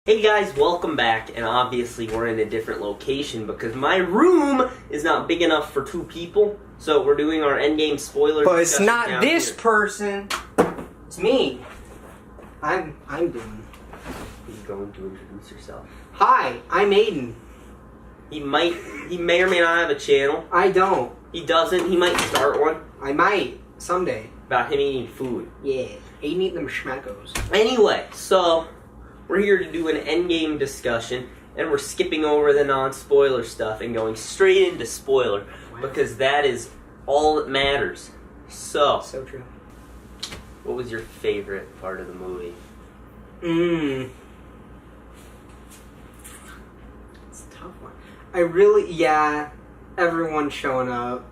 Hey guys, welcome back, and obviously we're in a different location because my room is not big enough for two people, so we're doing our Endgame spoiler. But it's not this here. person. It's me. I'm doing. Are you going to introduce yourself? Hi, I'm Aiden. He may or may not have a channel. I don't. He doesn't. He might start one. I might someday. About him eating food. Yeah, Aiden eating them schmackos. Anyway, so we're here to do an Endgame discussion, and we're skipping over the non-spoiler stuff and going straight into spoiler because that is all that matters. So True. What was your favorite part of the movie? It's a tough one. Everyone showing up.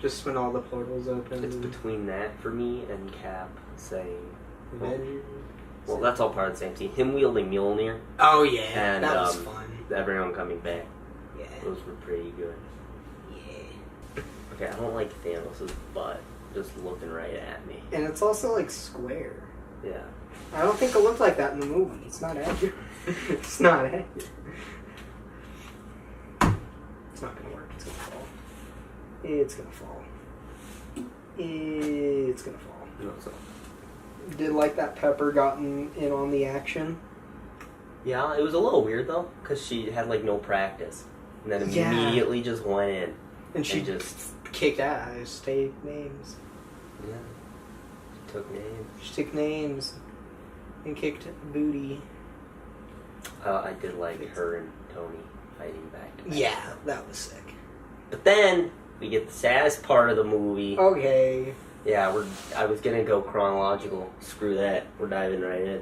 Just when all the portals open. It's between that for me and Cap saying, Avengers. well, that's all part of the same team. Him wielding Mjolnir Oh yeah, and that was fun. everyone coming back. Yeah. Those were pretty good. Yeah. Okay, I don't like Thanos' butt just looking right at me. And it's also like square. Yeah. I don't think it looked like that in the movie. It's not accurate. It's not accurate. It's not gonna work. It's gonna fall. It's gonna fall. It's gonna fall. No, so. Did like that Pepper gotten in on the action? Yeah, it was a little weird though, because she had like no practice. And then Yeah. immediately just went in. And she just kicked ass, take names. Yeah. She took names. She took names and kicked booty. I did like her and Tony fighting back to back. Yeah, that was sick. But then we get the saddest part of the movie. Okay. Yeah, I was gonna go chronological. Screw that. We're diving right in.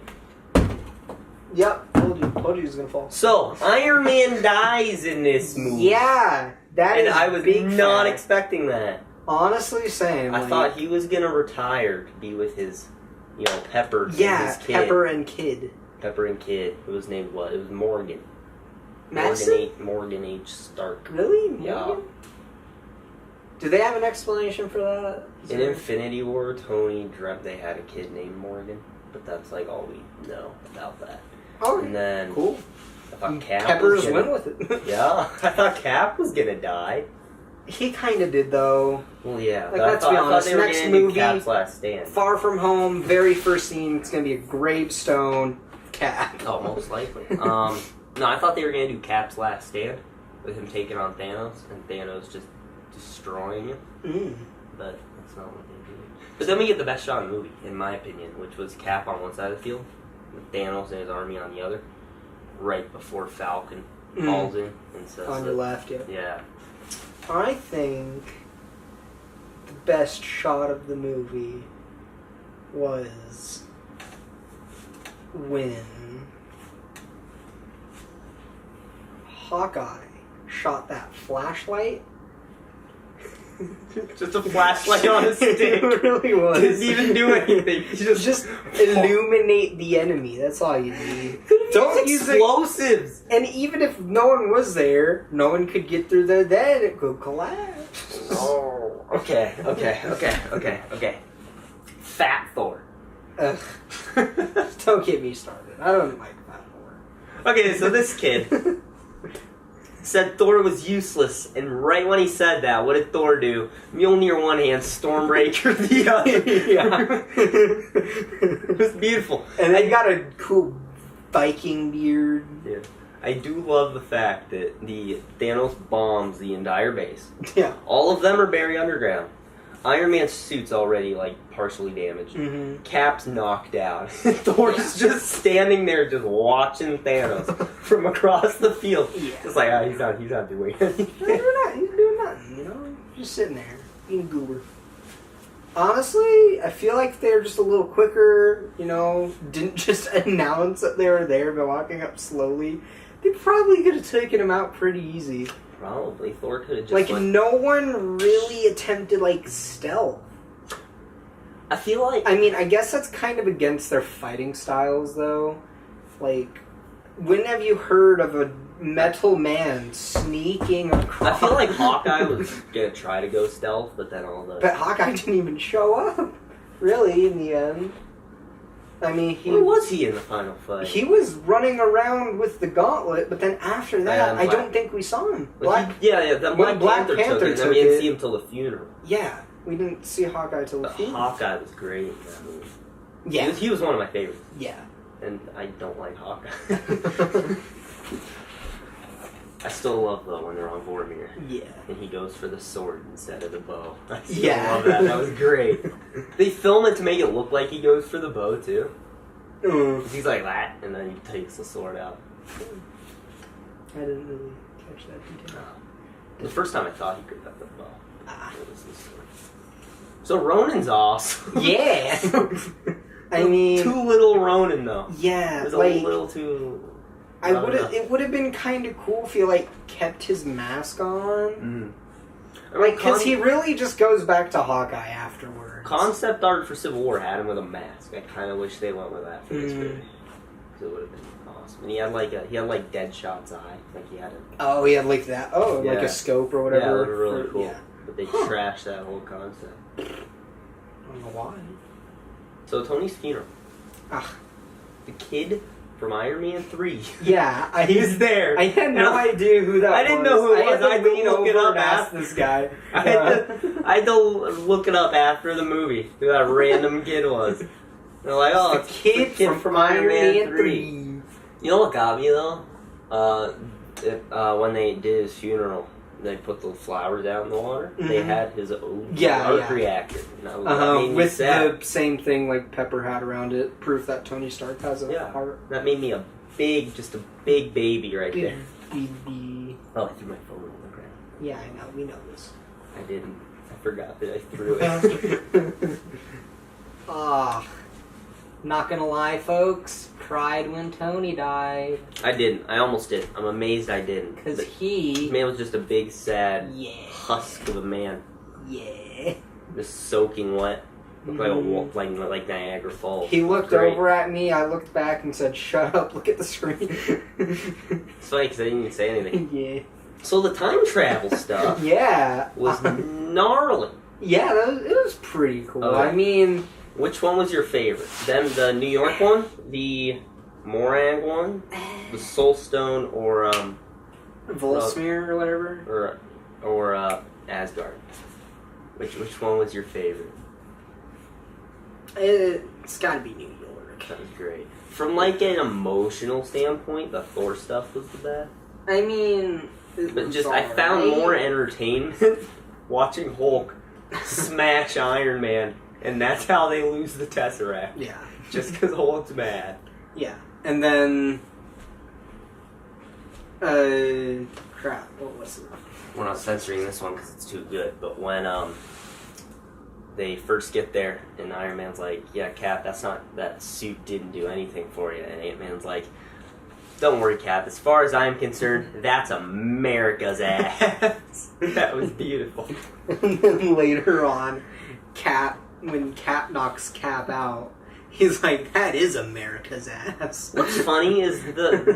Yep, told you it was gonna fall. So, Iron Man dies in this movie. Yeah, that is And I was big not fact. expecting that. Honestly, same. I thought he was gonna retire to be with his, Pepper. And his kid. Pepper and Kid. Pepper and Kid. It was named what? It was Morgan. Madison? Morgan H. Stark. Really? Yeah. Morgan? Do they have an explanation for that? In Infinity War, Tony dreamt they had a kid named Morgan, but that's like all we know about that. Oh, And then cool. I thought Cap Peppers was went with it. Yeah, I thought Cap was gonna die. He kind of did, though. Well, yeah. Like, but let's be I thought honest, they were next gonna do movie- Cap's last stand. Far From Home, very first scene, it's going to be a gravestone. Cap. Oh, most likely. No, I thought they were gonna do Cap's last stand with him taking on Thanos and Thanos just destroying him. But that's not what they did. But then we get the best shot in the movie, in my opinion, which was Cap on one side of the field, with Thanos and his army on the other, right before Falcon falls in and says On your left, yeah. Yeah. I think the best shot of the movie was when Hawkeye shot that flashlight. Just a flashlight on a stick. It really was. Didn't even do anything. Just illuminate the enemy. That's all you need. Don't use explosives. And even if no one was there, no one could get through there. Then it could collapse. Oh. Okay. Fat Thor. Ugh. Don't get me started. I don't like Fat Thor. Okay, so this kid said Thor was useless, and right when he said that, what did Thor do? Mjolnir one hand, Stormbreaker the other. Yeah. It was beautiful. And they got a cool Viking beard. Yeah. I do love the fact that the Thanos bombs the entire base. Yeah. All of them are buried underground. Iron Man's suit's already, partially damaged. Mm-hmm. Cap's knocked out. Thor's just standing there just watching Thanos from across the field. Yeah. Just like, he's not doing anything. He's doing nothing, Just sitting there, being a goober. Honestly, I feel like they're just a little quicker, didn't just announce that they were there by walking up slowly. They probably could have taken him out pretty easy. Probably. Thor could have just no one really attempted, stealth. I feel like... I mean, I guess that's kind of against their fighting styles, though. When have you heard of a metal man sneaking across? I feel like Hawkeye was gonna try to go stealth, but then all the... But Hawkeye didn't even show up, really, in the end. I mean, where was he in the final fight? He was running around with the gauntlet, but then after that, I don't think we saw him. Black Panther took it, and then we didn't see him till the funeral. Yeah, we didn't see Hawkeye till the funeral. Hawkeye was great in that movie. Yeah. He was one of my favorites. Yeah. And I don't like Hawkeye. I still love, though, when they're on Vormir. Yeah. And he goes for the sword instead of the bow. I still love that. That was great. They film it to make it look like he goes for the bow, too. He's like that, and then he takes the sword out. I didn't really catch that detail. The first time I thought he could have the bow. It was the sword. So Ronan's awesome. Yeah! I mean... Too little Ronan, though. Yeah, it was a little too... It would have been kind of cool if he, like, kept his mask on. Like, because he really just goes back to Hawkeye afterwards. Concept art for Civil War had him with a mask. I kind of wish they went with that for this movie. Because it would have been awesome. And he had, like, Deadshot's eye. Like, he had a... Oh, he had, like, that. Oh, like a scope or whatever. Yeah, it was really cool. Yeah. But they trashed that whole concept. I don't know why. So, Tony's funeral. The kid from Iron Man 3. Yeah, he was there. I had no idea who that was. I didn't know who it was. I had to look it up after this guy. I had to look it up after the movie who that random kid was. They're like, oh, it's the kid from Iron Man 3. You know what got me though? When they did his funeral, they put the flowers out in the water. They had his own arc reactor. With the same thing like Pepper had around it, proof that Tony Stark has a heart. That made me just a big baby right there. Baby. Oh, I threw my phone on the ground. Yeah, I know. We know this. I didn't. I forgot that I threw it. Not gonna lie, folks. Cried when Tony died. I didn't. I almost did. I'm amazed I didn't. Because this man was just a big, sad husk of a man. Yeah. Just soaking wet. Looked like Niagara Falls. He looked over at me. I looked back and said, "Shut up! Look at the screen." It's funny because I didn't even say anything. Yeah. So the time travel stuff. Was gnarly. Yeah, it was pretty cool. I mean. Which one was your favorite? The New York one, the Morag one, the Soul Stone, or Volsmere or whatever, or Asgard? Which one was your favorite? It's got to be New York. That was great. From like an emotional standpoint, the Thor stuff was the best. I mean, I found more entertainment watching Hulk smash Iron Man. And that's how they lose the Tesseract. Yeah. Just because Hulk's mad. Yeah. And then... crap. What was it? We're not censoring this one because it's too good. But when they first get there, and Iron Man's like, yeah, Cap, that suit didn't do anything for you. And Ant-Man's like, don't worry, Cap. As far as I'm concerned, that's America's ass. That was beautiful. And then later on, when Cap knocks Cap out, he's like, that is America's ass. What's funny is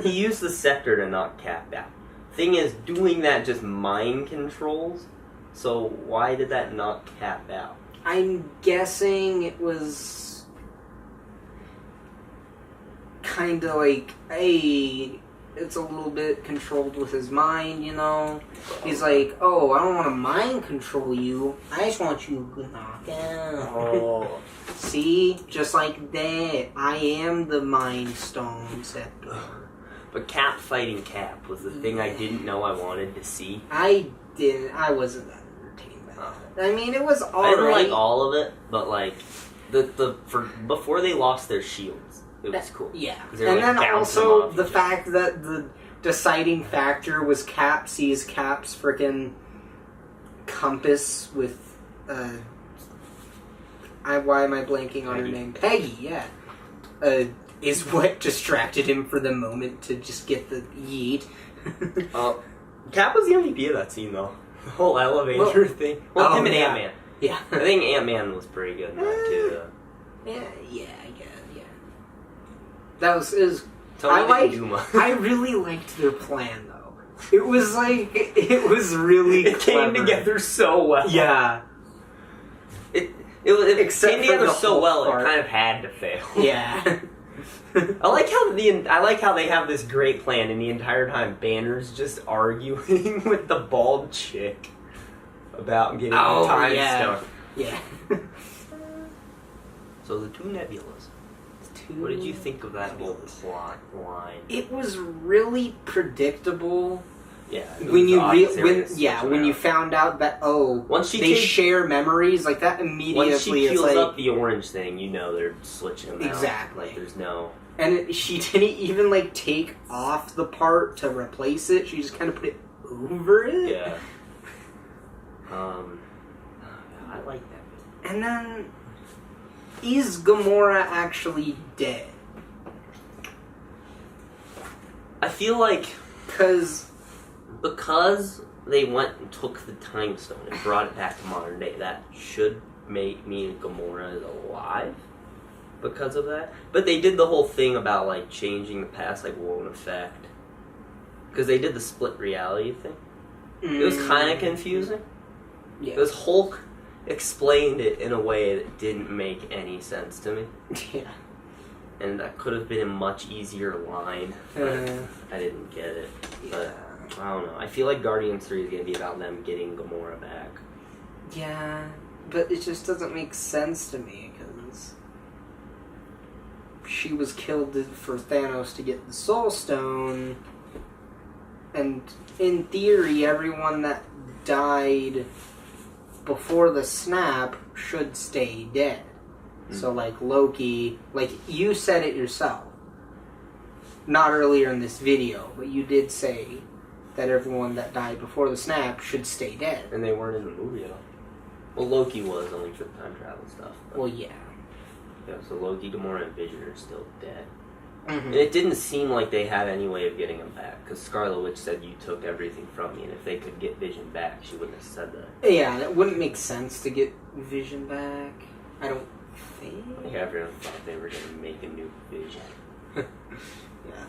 he used the scepter to knock Cap out. Thing is, doing that just mind controls, so why did that knock Cap out? I'm guessing it was kind of like, hey, it's a little bit controlled with his mind, you know? He's like, oh, I don't want to mind control you. I just want you to knock out. Oh. See? Just like that. I am the Mind Stone Scepter. But Cap fighting Cap was the thing I didn't know I wanted to see. I wasn't that entertained by that. I mean, it was alright. I didn't like all of it, but like, before they lost their shields. It was cool. Yeah. And then also the fact that the deciding factor was Cap sees Cap's frickin' compass with, why am I blanking on her name? Peggy, yeah. Is what distracted him for the moment to just get the yeet. Cap was the MVP of that scene, though. The whole elevator thing. Well, him and Ant-Man. Yeah. I think Ant-Man was pretty good in that, too, though. Yeah, I guess. That was I really liked their plan though. It was really it came together so well. Yeah. It Except came for together the so whole well, part. it kind of had to fail. Yeah. I like how they have this great plan, and the entire time Banner's just arguing with the bald chick about getting the time stone. Yeah. So the two nebulas. What did you think of that whole plot line? It was really predictable. Yeah. When you found out that they share memories, like that immediately. Once she peels up the orange thing, you know they're switching them out. Exactly. Like there's no. And she didn't even like take off the part to replace it. She just kind of put it over it. Yeah. I like that bit. And then, is Gamora actually dead? I feel like because they went and took the time stone and brought it back to modern day, that should make me Gamora is alive because of that. But they did the whole thing about like changing the past like won't affect, because they did the split reality thing. It was kind of confusing. Yeah. Because Hulk explained it in a way that didn't make any sense to me. Yeah. And that could have been a much easier line. But I didn't get it. But I don't know. I feel like Guardians 3 is going to be about them getting Gamora back. Yeah, but it just doesn't make sense to me because she was killed for Thanos to get the Soul Stone, and in theory, everyone that died before the snap should stay dead. So, like, Loki, like, you said it yourself. Not earlier in this video, but you did say that everyone that died before the snap should stay dead. And they weren't in the movie at all. Well, Loki was only for the time travel stuff. Well, yeah. Yeah, so Loki, Gamora, and Vision are still dead. Mm-hmm. And it didn't seem like they had any way of getting him back, because Scarlet Witch said you took everything from me, and if they could get Vision back, she wouldn't have said that. Yeah, it wouldn't make sense to get Vision back. I don't think. I think everyone thought they were going to make a new Vision. Yeah.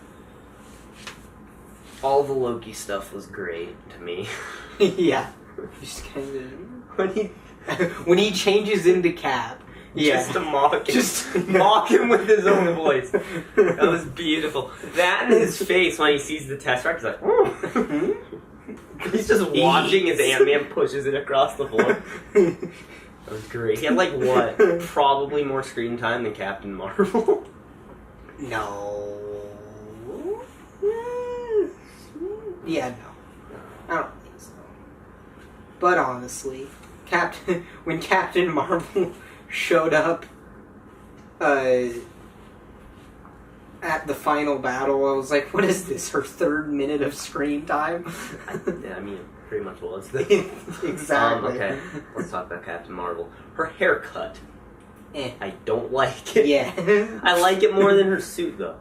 All the Loki stuff was great to me. Yeah. Just kind of when he changes into Cap. Yeah. Just to mock him. Just mock him with his own voice. That was beautiful. That and his face when he sees the Tesseract, he's like, ooh. He's just watching as Ant-Man pushes it across the floor. That was great. He had like what? Probably more screen time than Captain Marvel. No. Yeah, no. I don't think so. But honestly, when Captain Marvel showed up at the final battle, I was like, what is this, her 3rd minute of screen time? I mean, it pretty much was. Exactly. Okay, let's talk about Captain Marvel. Her haircut. I don't like it. Yeah. I like it more than her suit, though.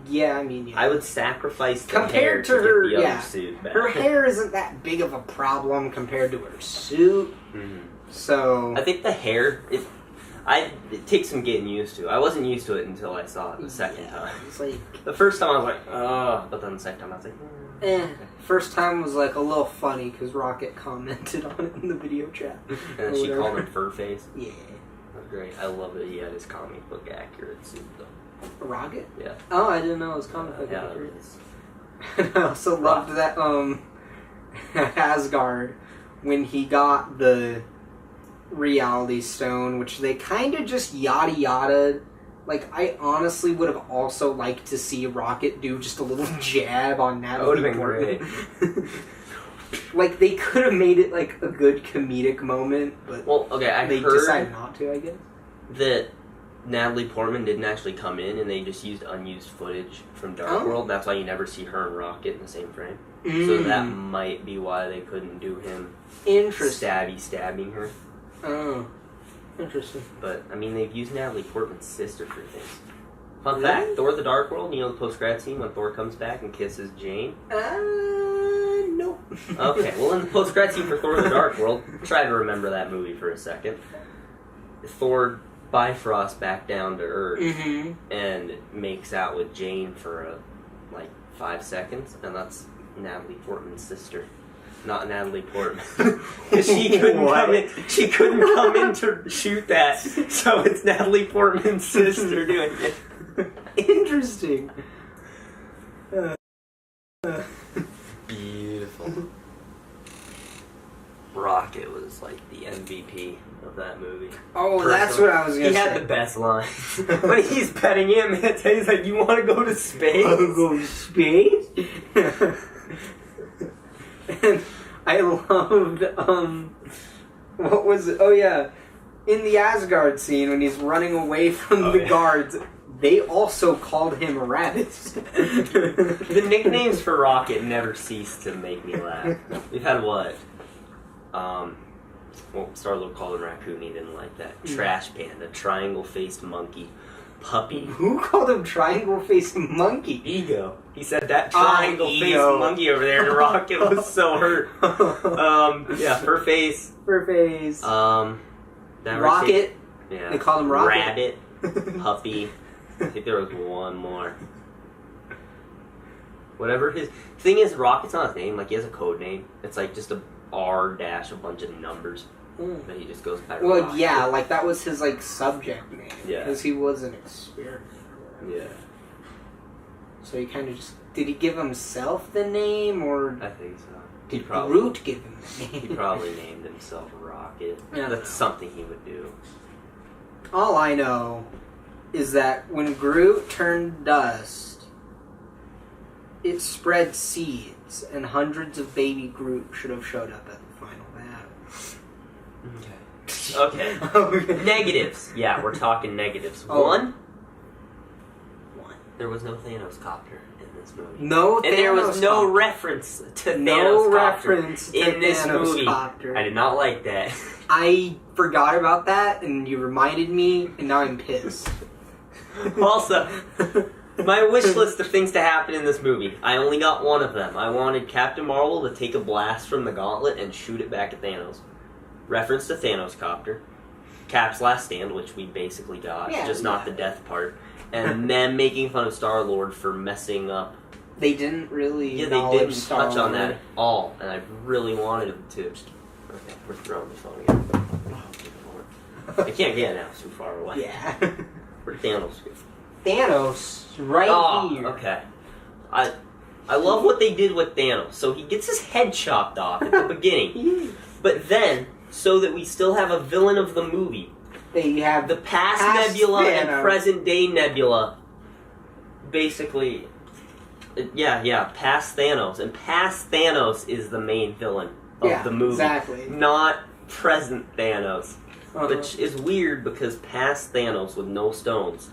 Yeah, I mean, yeah. I would sacrifice the compared hair to her, get the other suit back. Her hair isn't that big of a problem compared to her suit. Mm-hmm. So I think the hair, it takes some getting used to. I wasn't used to it until I saw it the second time. It's like, the first time I was like, oh, but then the second time I was like, okay. First time was like a little funny because Rocket commented on it in the video chat. And then she called him Fur Face. Yeah. That was great. I love that he had his comic book accurate suit, though. Rocket? Yeah. Oh, I didn't know it was comic book yeah, accurate. It I also loved that Asgard, when he got the Reality Stone, which they kind of just yada yada. Like, I honestly would have also liked to see Rocket do just a little jab on Natalie Portman. Like, they could have made it like a good comedic moment, but they decided not to, I guess. That Natalie Portman didn't actually come in, and they just used unused footage from Dark World. That's why you never see her and Rocket in the same frame. So that might be why they couldn't do him stabbing her. Oh, interesting. But, I mean, they've used Natalie Portman's sister for things. Fun fact, Thor the Dark World, you know the post-grad scene when Thor comes back and kisses Jane? Nope. Okay, well in the post-grad scene for Thor the Dark World, try to remember that movie for a second. Thor Bifrost back down to Earth and makes out with Jane for like 5 seconds, and that's Natalie Portman's sister. not Natalie Portman. She couldn't come in to shoot that, so it's Natalie Portman's sister doing it. Interesting. Beautiful. Rocket was like the MVP of that movie. Oh, that's what I was gonna say. He had the best line. When he's petting him, he's like, "You want to go to space?" Want to go to space? And I loved, what was it? Oh yeah, in the Asgard scene when he's running away from the guards, they also called him Rabbit. The nicknames for Rocket never cease to make me laugh. We've had what? Well, Star-Lord called him Raccoon, he didn't like that. Trash Panda, Triangle-Faced Monkey, Puppy. Who called him Triangle-Faced Monkey? Ego. He said that triangle-faced monkey over there, and Rocket was so hurt. Yeah, Fur-Face. Fur-Face. Rocket. Yeah. They called him Rocket. Rabbit. Puppy. I think there was one more. Whatever his... Thing is, Rocket's not his name. Like, he has a code name. It's like just a R dash a bunch of numbers. But he just goes by Well, Rocket. yeah, like, that was his, like, subject name. Yeah. Because he was an experiment. Yeah. So he kind of just... Did he give himself the name, or... I think so. Did Groot give him the name? He probably named himself Rocket. Yeah. That's something he would do. All I know is that when Groot turned dust, it spread seeds, and hundreds of baby Groot should have showed up at the final battle. Okay. Negatives. Yeah, we're talking negatives. Oh. One. There was no Thanos copter in this movie. No, and there was no reference to Thanos copter in this movie. Copter. I did not like that. I forgot about that, and you reminded me, and now I'm pissed. Also, my wish list of things to happen in this movie. I only got one of them. I wanted Captain Marvel to take a blast from the gauntlet and shoot it back at Thanos. Reference to Thanos copter. Cap's last stand, which we basically got, just not the death part. And them making fun of Star-Lord for messing up. They didn't really they didn't touch on that at all, and I really wanted them to. Okay, we're throwing the phone again. I can't get it now, it's too far away. Yeah. Where'd Thanos go? Thanos, right here. Okay. I love what they did with Thanos. So he gets his head chopped off at the beginning. But then, so that we still have a villain of the movie, they have the past Nebula and present day Nebula. Basically, past Thanos. And past Thanos is the main villain of the movie. Exactly. Not present Thanos. Which is weird because past Thanos with no stones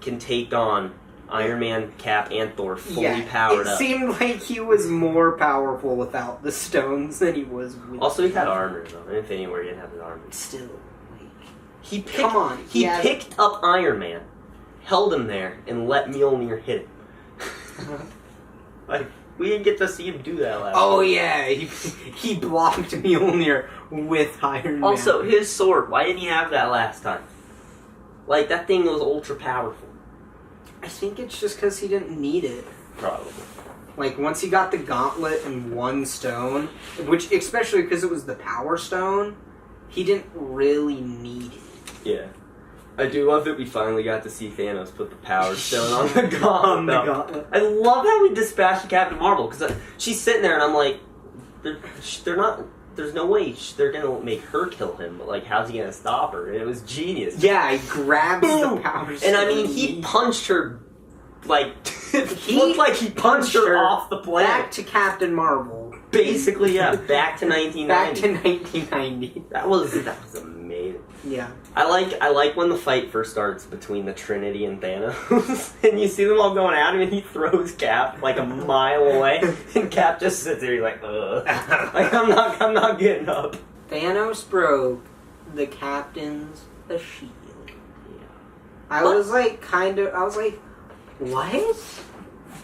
can take on Iron Man, Cap, and Thor fully powered up. It seemed like he was more powerful without the stones than he was with Also, he had armor, though. In Infinity War, he didn't have his armor. Still, he picked up Iron Man, held him there, and let Mjolnir hit him. Like, we didn't get to see him do that last time. Yeah, he blocked Mjolnir with Iron Man. Also, his sword, why didn't he have that last time? Like, that thing was ultra powerful. I think it's just because he didn't need it. Probably. Like, once he got the gauntlet and one stone, which, especially because it was the Power Stone, he didn't really need it. Yeah. I do love that we finally got to see Thanos put the Power Stone on the gauntlet. I love how we dispatched Captain Marvel, because she's sitting there and I'm like, they're not... There's no way they're gonna make her kill him, but like, how's he gonna stop her? And it was genius. Yeah, he grabs the Power Stone. And I mean, he punched her, like, it looked like he punched her off the planet. Back to Captain Marvel. Basically, yeah, back to 1990. Back to 1990. That was amazing. Yeah. I like when the fight first starts between the Trinity and Thanos, and you see them all going at him, and he throws Cap like a mile away, and Cap just sits there, he's like, ugh. Like, I'm not getting up. Thanos broke the Captain's shield. Yeah. I was like, what?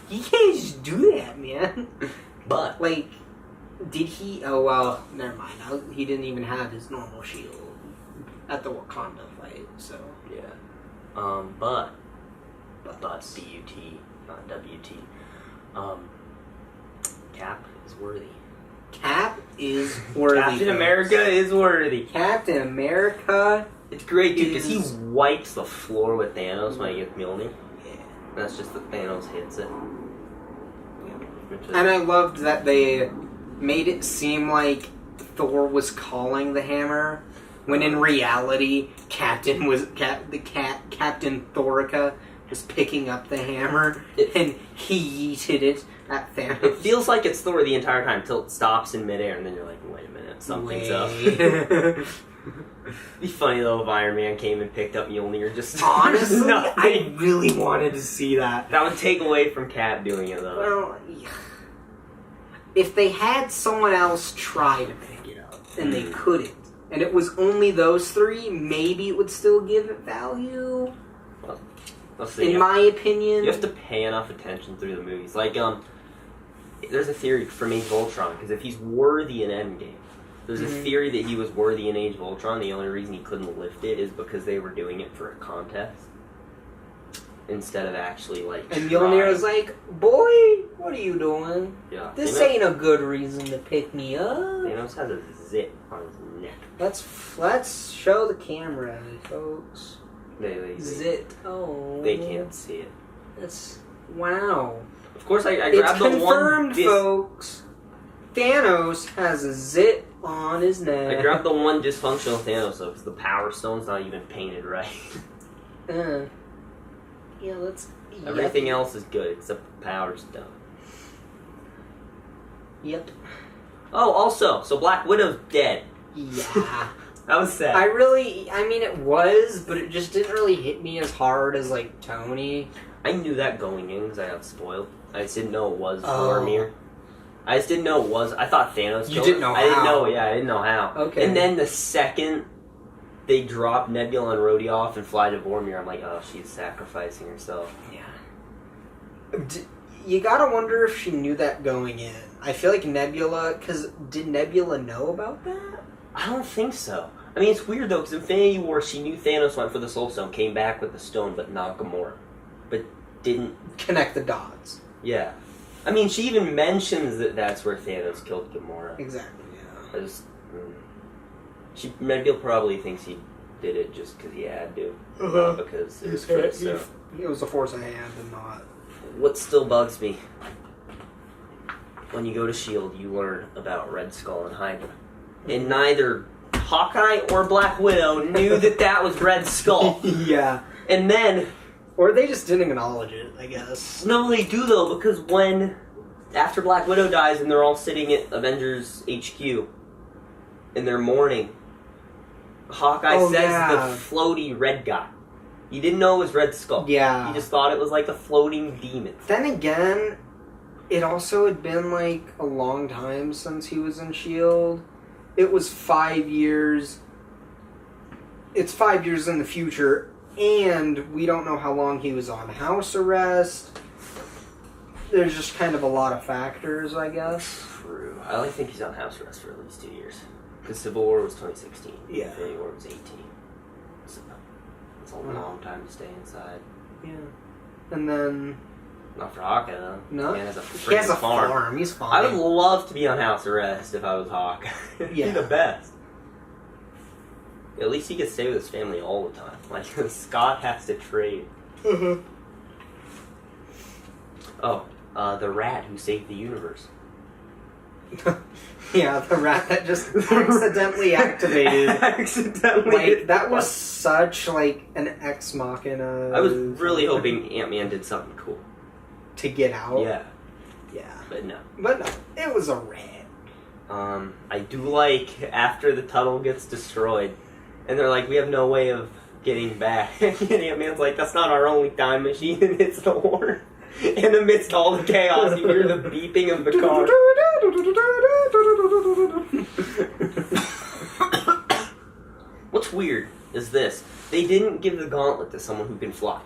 You can't just do that, man. But, like, did he? Oh, well, never mind. He didn't even have his normal shield at the Wakanda fight, so. Yeah. But B-U-T, not W-T. Cap is worthy. Cap is worthy. Captain America is worthy. Captain America. It's great, dude, because he wipes the floor with Thanos when he gets Mjolnir. Yeah. That's just that Thanos hits it. And I loved that they made it seem like Thor was calling the hammer, when in reality, Captain Thorica was picking up the hammer, and he yeeted it at Thanos. It feels like it's Thor the entire time until it stops in midair, and then you're like, wait a minute, something's up. It'd be funny though if Iron Man came and picked up Mjolnir. Just honestly, I really wanted to see that. That would take away from Cap doing it though. Well, if they had someone else try to pick it up and they couldn't, and it was only those three, maybe it would still give it value. Well, let's see. In my opinion, you have to pay enough attention through the movies. Like, there's a theory from Age of Ultron, because if he's worthy in Endgame, there's a theory that he was worthy in Age of Ultron. The only reason he couldn't lift it is because they were doing it for a contest instead of actually, like, and Mjolnir was like, boy, what are you doing? Yeah. This ain't a good reason to pick me up. Thanos has a zit on his neck. Let's show the camera, folks. They Zit. Oh. They can't see it. That's... Wow. Of course, I It's grabbed the confirmed, one... folks. Thanos has a zit on his neck. I grabbed the one dysfunctional Thanos, though, because the Power Stone's not even painted right. Yeah, let's... Everything else is good, except the Power Stone. Yep. Oh, also, so Black Widow's dead. Yeah. That was sad. I mean, it was, but it just didn't really hit me as hard as, like, Tony. I knew that going in, because I got spoiled. I just didn't know it was Oh. Vormir. I just didn't know it was... I thought Thanos You killed didn't her. know I didn't how. know, yeah, I didn't know how. Okay. And then the second they drop Nebula and Rhodey off and fly to Vormir, I'm like, oh, she's sacrificing herself. Yeah. You gotta wonder if she knew that going in. I feel like Nebula... Because did Nebula know about that? I don't think so. I mean, it's weird, though, because Infinity War, she knew Thanos went for the Soul Stone, came back with the stone, but not Gamora. But didn't... Connect the dots. Yeah. I mean, she even mentions that that's where Thanos killed Gamora. Exactly, yeah. I just... Nebula probably thinks he did it just because he had to. Not because it was for himself. It was a force of hand and not... What still bugs me, when you go to S.H.I.E.L.D., you learn about Red Skull and Hydra. And neither Hawkeye or Black Widow knew that that was Red Skull. Yeah. And then... Or they just didn't acknowledge it, I guess. No, they do, though, because when... After Black Widow dies and they're all sitting at Avengers HQ, and they're mourning, Hawkeye says the floaty red guy. He didn't know it was Red Skull. Yeah. He just thought it was like a floating demon. Then again, it also had been like a long time since he was in S.H.I.E.L.D. It was 5 years. It's 5 years in the future, and we don't know how long he was on house arrest. There's just kind of a lot of factors, I guess. True. I only think he's on house arrest for at least 2 years. Because Civil War was 2016. Yeah. Infinity War was 18. So, it's a long time to stay inside. Yeah. And then... Not for Hawkeye, though. No? He has a He has a farm. He's fine. I would love to be on house arrest if I was Hawkeye. Yeah. He's the best. At least he could stay with his family all the time. Like, Scott has to trade. Mm-hmm. Oh, the rat who saved the universe. Yeah, the rat that just accidentally activated. Like, that was such, like, an ex machina. I was really hoping Ant-Man did something cool. To get out? Yeah. Yeah. But no. But no, it was a rat. I do like, after the tunnel gets destroyed, and they're like, we have no way of getting back. And Ant-Man's like, that's not our only time machine, and it's the horn. And amidst all the chaos, you hear the beeping of the car. What's weird is this. They didn't give the gauntlet to someone who can fly.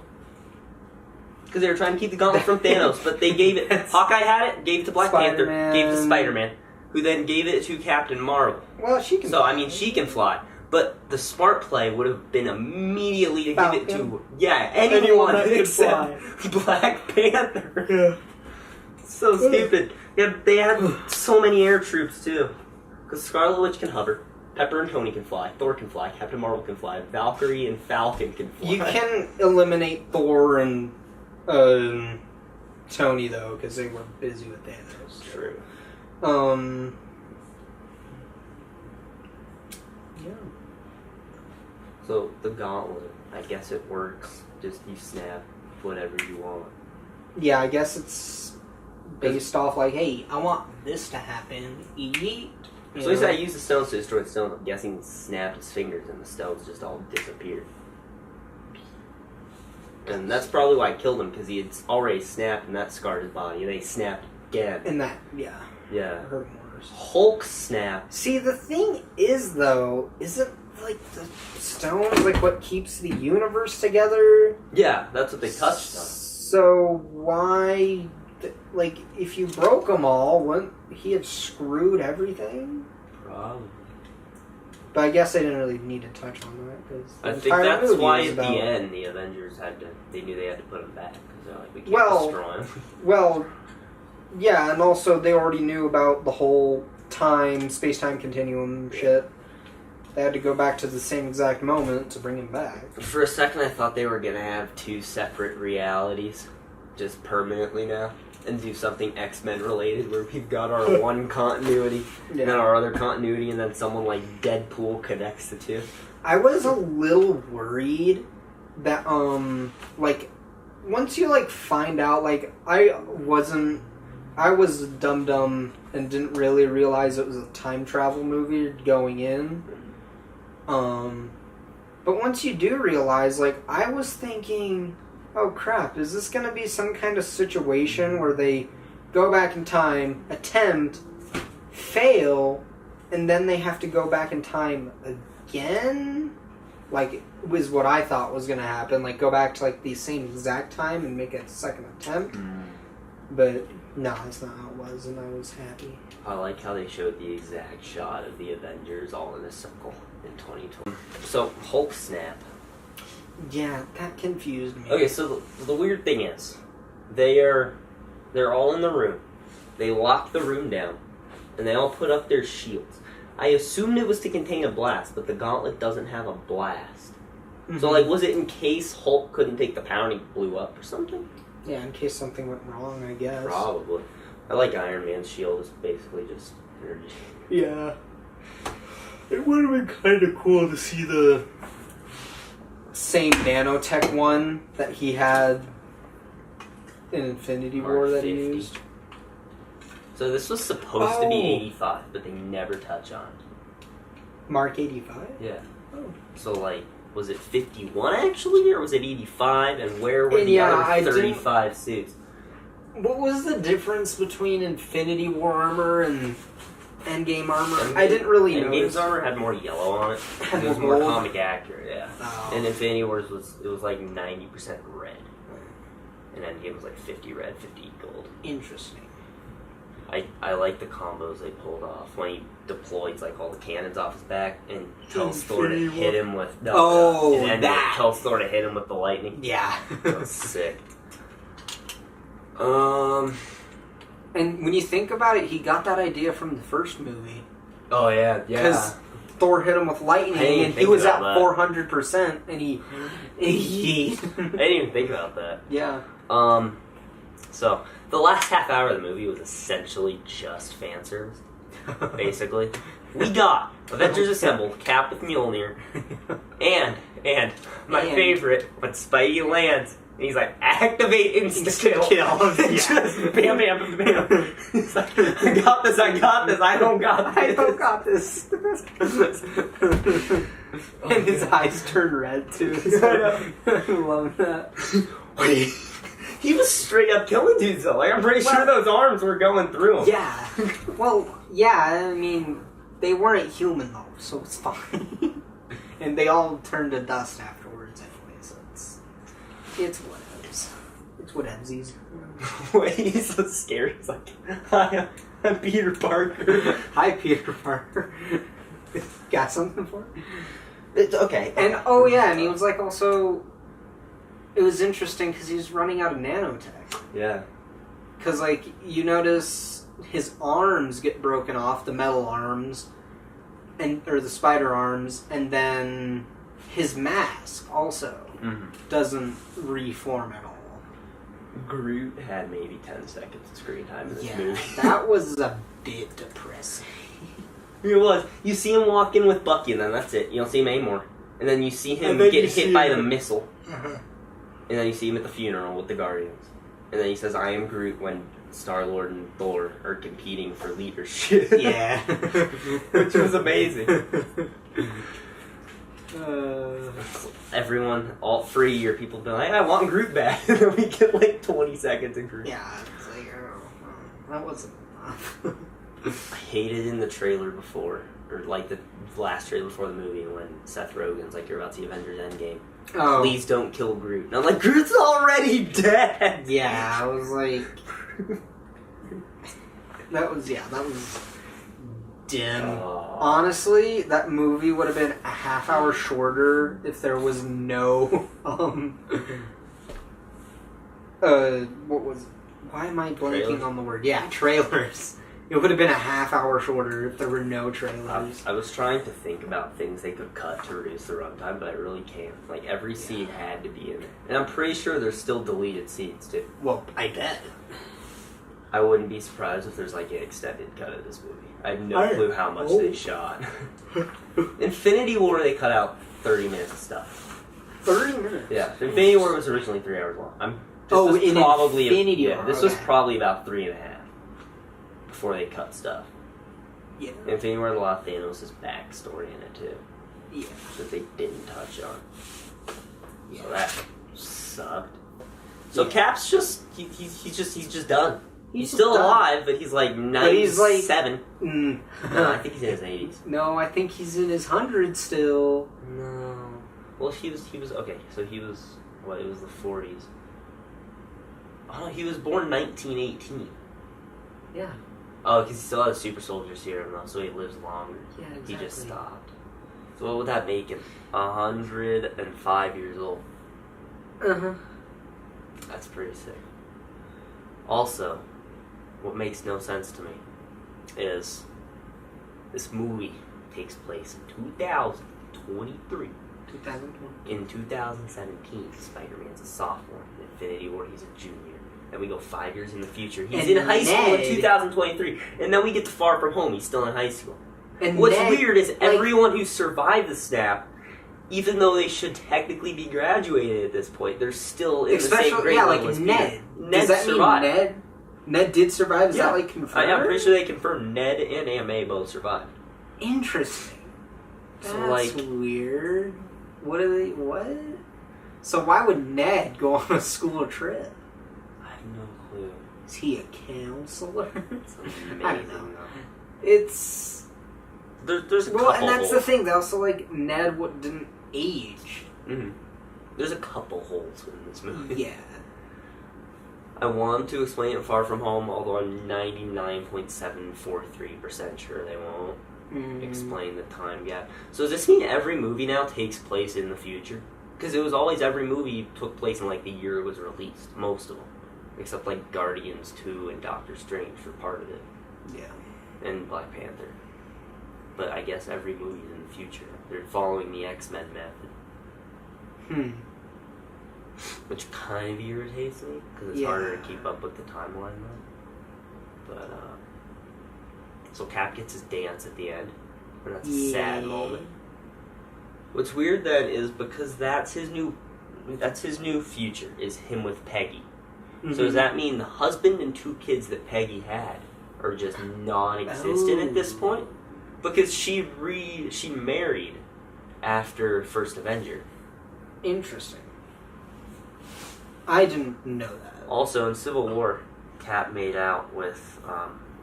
Because they were trying to keep the gauntlet from Thanos, but they gave it... Hawkeye had it, gave it to Black Panther, gave it to Spider-Man, who then gave it to Captain Marvel. Well, she can So, I mean, she can fly. But the smart play would have been immediately to give it to... Yeah, anyone that can except Black Panther. Yeah. So stupid. Yeah, they had so many air troops too. Because Scarlet Witch can hover, Pepper and Tony can fly, Thor can fly, Captain Marvel can fly, Valkyrie and Falcon can fly. You can eliminate Thor and Tony though, because they were busy with Thanos. True. Yeah. So the gauntlet, I guess it works. Just you snap whatever you want. Yeah, I guess it's based off like, hey, I want this to happen. Eat. So he said I used the stones to destroy the stone. I'm guessing he snapped his fingers and the stones just all disappeared. And that's probably why I killed him, because he had already snapped and that scarred his body. And then he snapped again. And that, yeah. Yeah. Hurt him worse. Hulk snapped. See, the thing is, though, isn't, like, the stones, like, what keeps the universe together? Yeah, that's what they touched on. So, why, like, if you broke them all, wouldn't he have screwed everything? Probably. But I guess they didn't really need to touch on that, because I think that's why at the end the Avengers they knew they had to put him back, because they're like, we can't destroy him. Well, yeah, and also they already knew about the whole space-time continuum shit. They had to go back to the same exact moment to bring him back. For a second I thought they were going to have two separate realities, just permanently now, and do something X-Men related, where we've got our one continuity, and then our other continuity, and then someone like Deadpool connects the two. I was a little worried that, like, once you, like, find out, like, I was dumb and didn't really realize it was a time travel movie going in. But once you do realize, like, I was thinking, oh crap, is this gonna be some kind of situation where they go back in time, attempt, fail, and then they have to go back in time again? Like, was what I thought was gonna happen, like, go back to, like, the same exact time and make a second attempt. But no, that's not how it was, and I was happy. I like how they showed the exact shot of the Avengers all in a circle in 2020. So, Hulk snap. Yeah, that confused me. Okay, so the weird thing is, they're all in the room. They lock the room down, and they all put up their shields. I assumed it was to contain a blast, but the gauntlet doesn't have a blast. Mm-hmm. So, like, was it in case Hulk couldn't take the pound and he blew up or something? Yeah, in case something went wrong, I guess. Probably. I like Iron Man's shield. It's basically just energy. Yeah. It would have been kind of cool to see the same nanotech one that he had in Infinity War that he used. So this was supposed to be 85, but they never touch on it. Mark 85? Yeah. Oh. So, like, was it 51 actually, or was it 85? And where were the other 35 suits? What was the difference between Infinity War armor and Endgame armor? I didn't really know. Endgame's armor had more yellow on it. It was more comic accurate, yeah. Oh. And Infinity Wars was like 90% red. And Endgame was like 50 red, 50 gold. Interesting. I like the combos they pulled off when he deployed like all the cannons off his back and tells Thor to hit him with that. Tells Thor to hit him with the lightning. Yeah, that was sick. And when you think about it, he got that idea from the first movie. Oh yeah. Because Thor hit him with lightning, and he was at 400%, and he. I didn't even think about that. Yeah. So the last half hour of the movie was essentially just fan service. Basically, we got Avengers Assemble, Cap with Mjolnir, and my favorite, when Spidey lands. And he's like, activate instant kill. Just bam, bam, bam. He's like, I got this, I don't got this. And his eyes turn red, too. I love that. Wait, he was straight up killing dudes, though. Like, I'm pretty sure those arms were going through him. Yeah. Well, yeah, I mean, they weren't human, though, so it's fine. And they all turned to dust afterwards, anyway, so it's whatevs. It's whatevsies. Wait, he's so scared. He's like, hi, I'm Peter Parker. Hi, Peter Parker. Got something for him? It's okay. And, oh yeah, and he was like also... It was interesting because he was running out of nanotech. Yeah. Because, like, you notice his arms get broken off, the metal arms, or the spider arms, and then his mask also doesn't reform at all. Groot had maybe 10 seconds of screen time in this movie. That was a bit depressing. It was. You see him walk in with Bucky, and then that's it. You don't see him anymore. And then you see him get hit by the missile. And then you see him at the funeral with the Guardians. And then he says, "I am Groot," when Star-Lord and Thor are competing for leadership. Yeah. Which was amazing. Everyone, all 3 year people be like, "I want Groot back." And then we get like 20 seconds of Groot. Yeah, it's like, that wasn't enough. I hated in the trailer before, or like the last trailer before the movie, when Seth Rogen's like, "You're about to see Avengers Endgame. Oh. Please don't kill Groot." And I'm like, Groot's already dead! Yeah, I was like... that was dim. Honestly, that movie would have been a half hour shorter if there was no, why am I blanking Trailers? on the word? Yeah, trailers. It would have been a half hour shorter if there were no trailers. I was trying to think about things they could cut to reduce the runtime, but I really can't. Like, every scene had to be in there. And I'm pretty sure there's still deleted scenes, too. Well, I bet. I wouldn't be surprised if there's, like, an extended cut of this movie. I have no clue how much they shot. Infinity War, they cut out 30 minutes of stuff. 30 minutes? Yeah. Infinity War was originally 3 hours long. Infinity War. This was probably about 3.5 before they cut stuff. Yeah. Infinity War had a lot of Thanos' backstory in it, too. Yeah. That they didn't touch on. Yeah. So that sucked. So Cap's just, he's just done. He's still alive, but he's like 97. No, I think he's in his 80s. No, I think he's in his 100s still. No. Well, he was, okay, so he was, it was the 40s. Oh, he was born 1918. Yeah. Oh, because he still has super soldier serum, though, so he lives longer. Yeah, exactly. He just stopped. So what would that make him? 105 years old. Uh-huh. That's pretty sick. Also, what makes no sense to me is this movie takes place in 2023. 2020. In 2017, Spider-Man's a sophomore. In Infinity War, he's a junior. Then we go 5 years in the future. He's in high school in 2023. And then we get to Far From Home. He's still in high school. And what's weird is everyone who survived the snap, even though they should technically be graduated at this point, they're still in the same grade level as Ned. Ned Does that survived. mean Ned did survive? Is that like confirmed? I'm pretty sure they confirmed Ned and Aunt May both survived. Interesting. That's like weird. What? So why would Ned go on a school trip? I have no clue. Is he a counselor? It's amazing, I don't know. Though. It's... There's a couple and that's holes. the thing. They also, like, Ned didn't age. Mm-hmm. There's a couple holes in this movie. Yeah. I want to explain it Far From Home, although I'm 99.743% sure they won't explain the time gap. So does this mean every movie now takes place in the future? Because it was always every movie took place in, like, the year it was released. Most of them. Except, like, Guardians 2 and Doctor Strange were part of it. Yeah. And Black Panther. But I guess every movie's in the future. They're following the X-Men method. Which kind of irritates me, because it's harder to keep up with the timeline, though. But, so Cap gets his dance at the end, and that's a sad moment. What's weird, then, is because that's his new future, is him with Peggy. Mm-hmm. So does that mean the husband and 2 kids that Peggy had are just non-existent at this point? Because she married after First Avenger. Interesting. I didn't know that. Also, in Civil War, Cap made out with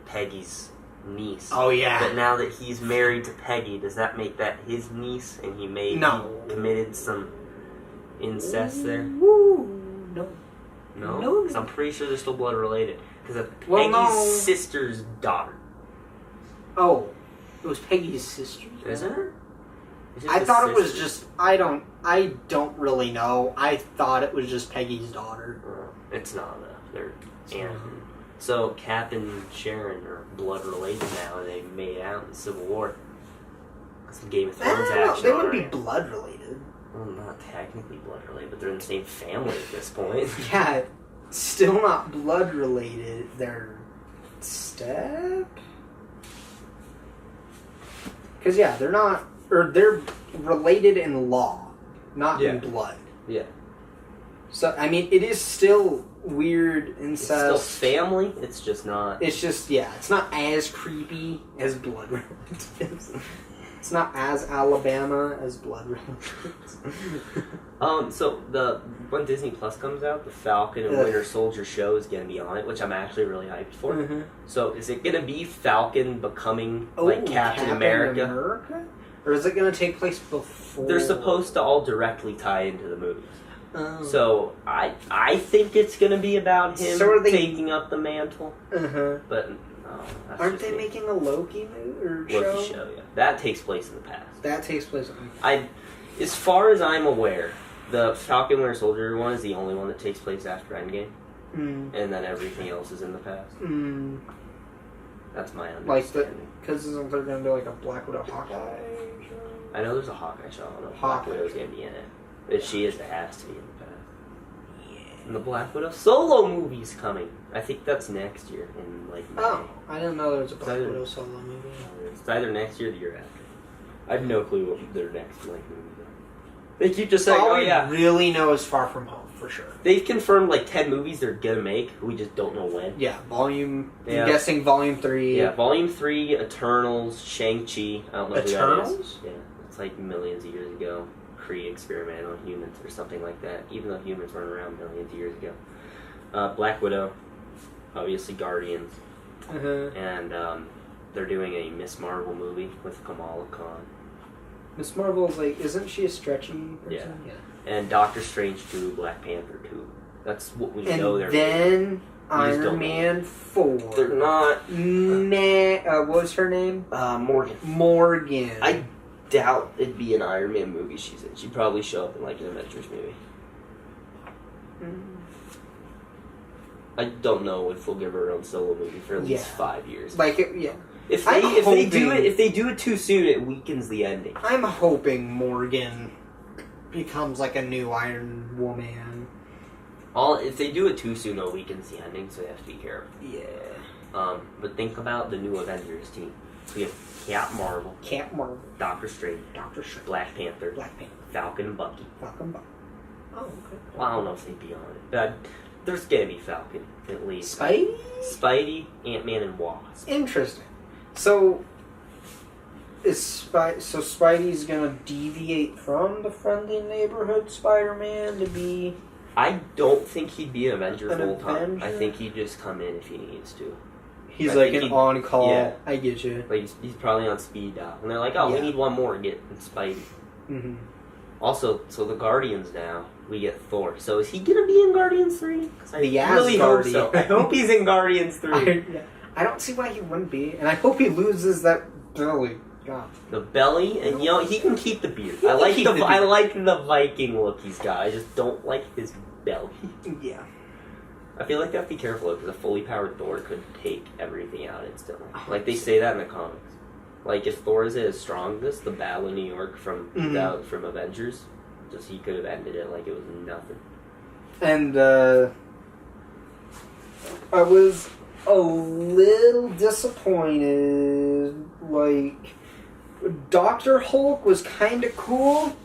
Peggy's niece. Oh, yeah. But now that he's married to Peggy, does that make that his niece, and he committed some incest there? Woo! No. No? Because I'm pretty sure they're still blood related. Because of Peggy's sister's daughter. Oh. It was Peggy's sister. Isn't it? I thought it was just... I don't really know. I thought it was just Peggy's daughter. It's not, though. They're aunt So Cap and Sharon are blood related now, and they made out in the Civil War. Some Game of Thrones action. They wouldn't be blood related. Well, not technically blood related, but they're in the same family at this point. Yeah, still not blood related. They're step. Because they're not, or they're related in law, not in blood. Yeah. So I mean, it is still weird incest. It's still family. It's just not. It's just it's not as creepy as blood relatives. It's not as Alabama as blood relatives. So when Disney Plus comes out, the Falcon and Winter Soldier show is going to be on it, which I'm actually really hyped for. Mm-hmm. So is it going to be Falcon becoming like Captain America? Or is it going to take place before? They're supposed to all directly tie into the movies. So I think it's going to be about him taking up the mantle. But aren't they making a Loki movie or Loki show? Yeah, that takes place in the past. That takes place. As far as I'm aware, the Falcon Winter Soldier one is the only one that takes place after Endgame, and then everything else is in the past. That's my understanding. Because isn't there going to be like a Black Widow Hawkeye show? I know there's a Hawkeye show. I don't know if Black Widow's going to be in it. If she is, it has to be in the past. And the Black Widow solo movie's coming. I think that's next year in May. Oh, I didn't know there was a Black Widow solo movie. It's either next year or the year after. I have no clue what their next movie is. They keep just saying, all we really know is Far From Home, for sure. They've confirmed 10 movies they're gonna make. We just don't know when. Yeah, I'm guessing Volume 3. Yeah, Volume 3, Eternals, Shang-Chi. I don't know Eternals? who that is. Yeah, it's millions of years ago. Kree experimented on humans or something like that, even though humans weren't around millions of years ago. Black Widow, obviously Guardians, and they're doing a Miss Marvel movie with Kamala Khan. Miss Marvel's isn't she a stretchy person? Yeah. And Doctor Strange 2, Black Panther 2. That's what we know they're making. And then Iron Man 4. They're not... what was her name? Morgan. I doubt it'd be an Iron Man movie she's in. She'd probably show up in an Avengers movie. I don't know if we'll give her her own solo movie for at least 5 years. If they do it too soon, it weakens the ending. I'm hoping Morgan becomes a new Iron Woman. If they do it too soon, it weakens the ending, so they have to be careful. Yeah. But think about the new Avengers team. We have Captain Marvel, Doctor Strange, Black Panther, Falcon and Bucky. Oh, okay. Well, I don't know if they'd be on it, but there's gonna be Falcon at least. Spidey, Ant-Man, and Wasp. Interesting. So Spidey's gonna deviate from the friendly neighborhood Spider-Man to be... I don't think he'd be an Avenger full time. I think he'd just come in if he needs to. He's an on-call. Yeah. I get you. He's probably on speed dial. And they're like, we need one more to get Spidey. Mm-hmm. Also, so the Guardians now, we get Thor. So is he going to be in Guardians 3? I really hope so. I hope he's in Guardians 3. I don't see why he wouldn't be. And I hope he loses that belly. God. The belly, and he can keep the beard. I like the Viking look he's got. I just don't like his belly. Yeah. I feel like they have to be careful because a fully powered Thor could take everything out instantly. They say that in the comics. If Thor is at his strongest, the Battle of New York from Avengers, he could have ended it like it was nothing. And I was a little disappointed. Dr. Hulk was kind of cool.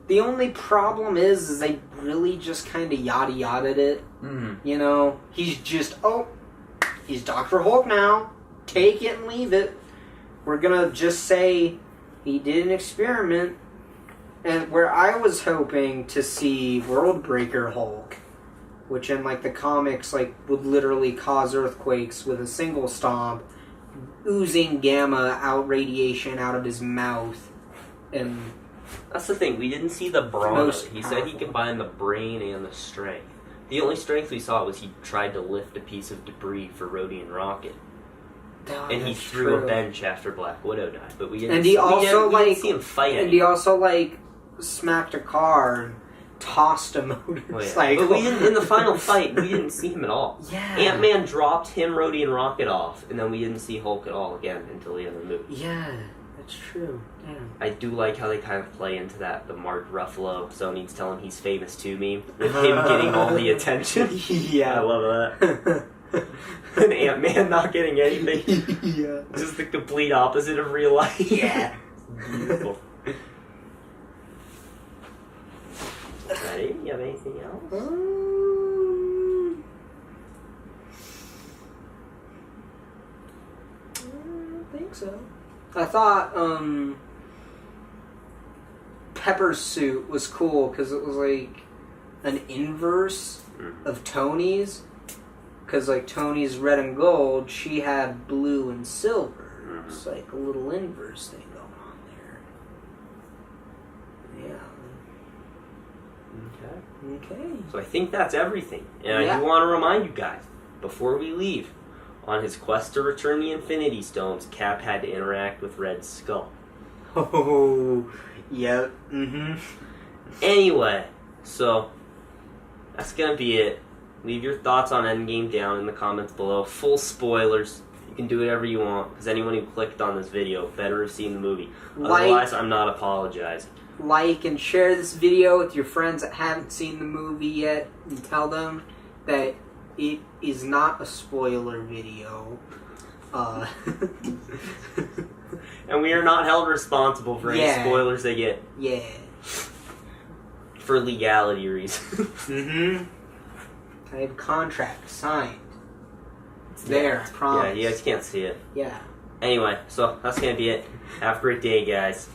The only problem is they really just kind of yada-yada'd it. Mm-hmm. He's just, he's Dr. Hulk now. Take it and leave it. We're going to just say he did an experiment. And where I was hoping to see World Breaker Hulk, which in the comics would literally cause earthquakes with a single stomp, oozing gamma radiation out of his mouth, and that's the thing. We didn't see the brawn. He said he combined the brain and the strength. The only strength we saw was he tried to lift a piece of debris for Rhodey and Rocket. And he threw a bench after Black Widow died. But we didn't see him fight. And he also smacked a car. tossed a motorcycle. But we didn't, in the final fight, we didn't see him at all. Yeah. Ant-Man dropped him, Rhodey, and Rocket off, and then we didn't see Hulk at all again until the end of the movie. Yeah, that's true. Yeah. I do like how they kind of play into that, the Mark Ruffalo, Sony's telling he's famous to me, with him getting all the attention. Yeah. I love that. And Ant-Man not getting anything. Yeah. Just the complete opposite of real life. Yeah. Beautiful. Ready? You have anything else? I don't think so. I thought Pepper's suit was cool because it was like an inverse of Tony's. Because like Tony's red and gold, she had blue and silver. It's like a little inverse thing going on there. Yeah. Okay. So I think that's everything. And Yeah. I do want to remind you guys, before we leave, on his quest to return the Infinity Stones, Cap had to interact with Red Skull. Oh, yep. Mm-hmm. Anyway, so that's going to be it. Leave your thoughts on Endgame down in the comments below. Full spoilers. You can do whatever you want, because anyone who clicked on this video better have seen the movie. Otherwise, I'm not apologizing. Like and share this video with your friends that haven't seen the movie yet, and tell them that it is not a spoiler video. And we are not held responsible for any spoilers they get. Yeah. For legality reasons. Mm-hmm. I have a contract signed. It's there, I promise. Yeah, you guys can't see it. Yeah. Anyway, so that's going to be it. Have a great day, guys.